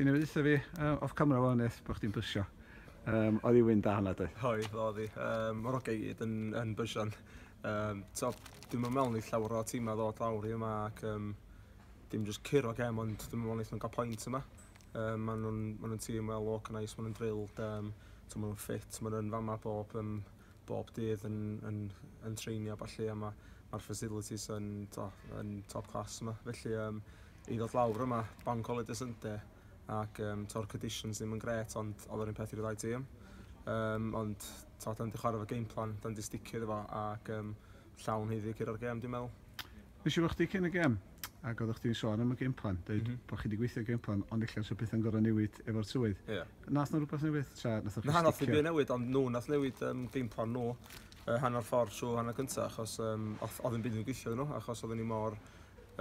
Ti'n newid eitha fi off camera o'n eith bod chdi'n bysio. Oedd i wyn da hana dweud? Oedd, oedd i. Mae'r ogau gyd yn bysian. Dwi'n meddwl ni llawer o tîm a ddod lawr i yma ac dim jyst curo gem, ond dwi'n meddwl wnaethon nhw'n cael pwynt yma. Maen nhw'n tîm well organised, maen nhw'n drilled, maen nhw'n ffit, maen nhw'n fama bob dydd yn treinio falle, a mae'r facilities yn top class yma. Felly i ddod lawr yma, bank holiday Sunday, ac to'r conditions ddim yn gret, ond oedd yr un peth i'r ddau tîm. Ond dan di chwarae fo game plan, dan di sticio iddo fo, ac llawn heiddi gyda'r gem, dwi'n meddwl. Nes i fod chdi cyn y gem, ac oeddech chdi'n sôn am y game plan, dweud bod chi wedi gweithio game plan, ond eich sy'n beth yn gorau newid efo'r tywydd. Nath nhw rhywbeth newid? Na, nath nhw newid, ond nhw nath newid game plan nhw hanner ffordd trwy hanner gyntaf, achos oedd yn byd yn gweithio nhw, achos oedden ni mor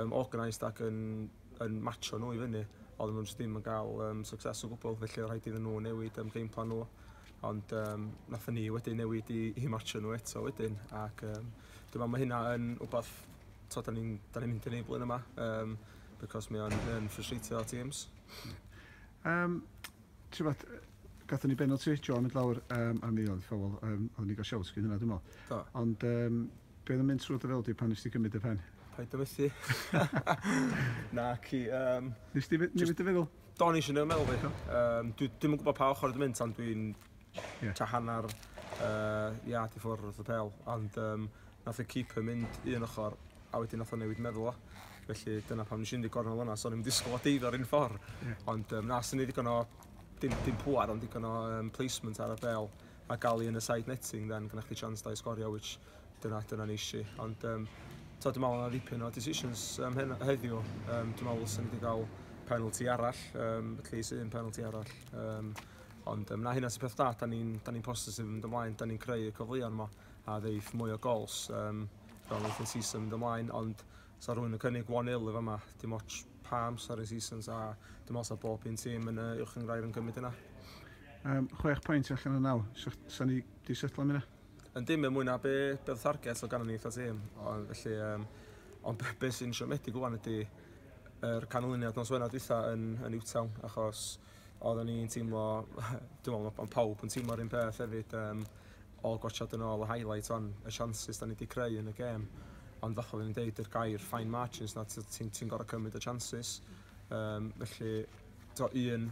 organised ac yn matcho nhw i fyny. Oedden nhw'n ddim yn cael success o gwbl, felly rhaid iddyn nhw newid game plan nhw. Ond nath ni wedi newid i matcho nhw eto wedyn, ac dwi'n meddwl mae hynna yn wbeth da ni'n mynd yn ei blwyddyn yma, because mae o'n frustratio teams. Ti'n bod, gatho ni penalty, Joe mynd lawr a mi oedd ffawol, oedd ni'n gael siawt gyda hynna, dwi'n meddwl. Ond be oedd yn mynd trwy dy fel di pan nes ti gymryd y pen? Paid o methu. Na, ci. Nes ti newid dy feddwl? Do, ni eisiau newid meddwl fi. Dwi'n gwybod pa ochr ydym mynd, ond dwi'n hanner iad i ffwrdd wrth y pel. Ond nath y keeper mynd un ochr, a wedyn nath o newid meddwl o. Felly dyna pam nes i'n di gornol yna, so ni'n disgwyl o deifio'r un ffordd. Ond na, sy'n ni digon o, dim pŵar, ond digon o placement ar y bel, a gael i yn y side netting, then gynna'ch chi chance da i sgorio, which dyna neisi. Ond dwi'n meddwl yna dipyn o decisions heddiw. Dwi'n meddwl sy'n ni wedi cael penalty arall, at least un penalty arall. Ond na hynna sy'n peth da, da ni'n positif yn mynd ymlaen, da ni'n creu y cyfleon yma a ddeith mwy o gols fel wnaeth y season mynd ymlaen, ond sa rhywun yn cynnig 1-0 efo yma, dim ots pa amser y seasons, a dim os a bob un tîm yn uwch yn grair yn gymryd yna. 6 pwynt allan o 9, sa ni di setlo am hynna? Yn dim yn mwy na beth target o gan ni eitha tîm, ond beth sy'n siomedig gwan ydy canlyniad nos Wener dwytha yn Newtown, achos oedden ni'n teimlo, dwi'n meddwl am pawb yn teimlo'r un peth hefyd, o gwatsiad yn ôl y highlight o'n y chances da ni wedi creu yn y gêm, ond fath oedden ni'n deud yr gair fine margins na ti'n gorau cymryd y chances, felly un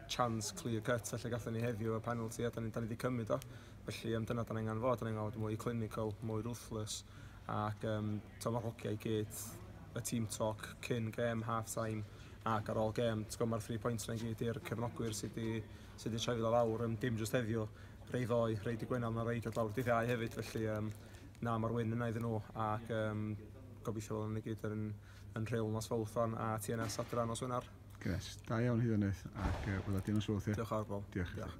chance clear cut felly gathen ni heddiw y penalty a da ni wedi cymryd o, felly dyna da ni'n angen fod mwy clinical, mwy ruthless, ac mae'r hogiau i gyd y team talk cyn gêm, half-time, ac ar ôl gêm, mae'r 3 points yna'n gyd i'r cefnogwyr sydd wedi trefnu lawr, dim just heddiw, rei ddoe, rei di Gwynal, na rei dod lawr dydd iau hefyd, felly na mae'r win yna iddyn nhw, ac gobeithio fel yna i gyd yn rheol nos Fowlthon a TNS adra nos Wener. Gres, da iawn hyd yn eith, ac bydda di'n os wrth. Diolch ar bol. Diolch.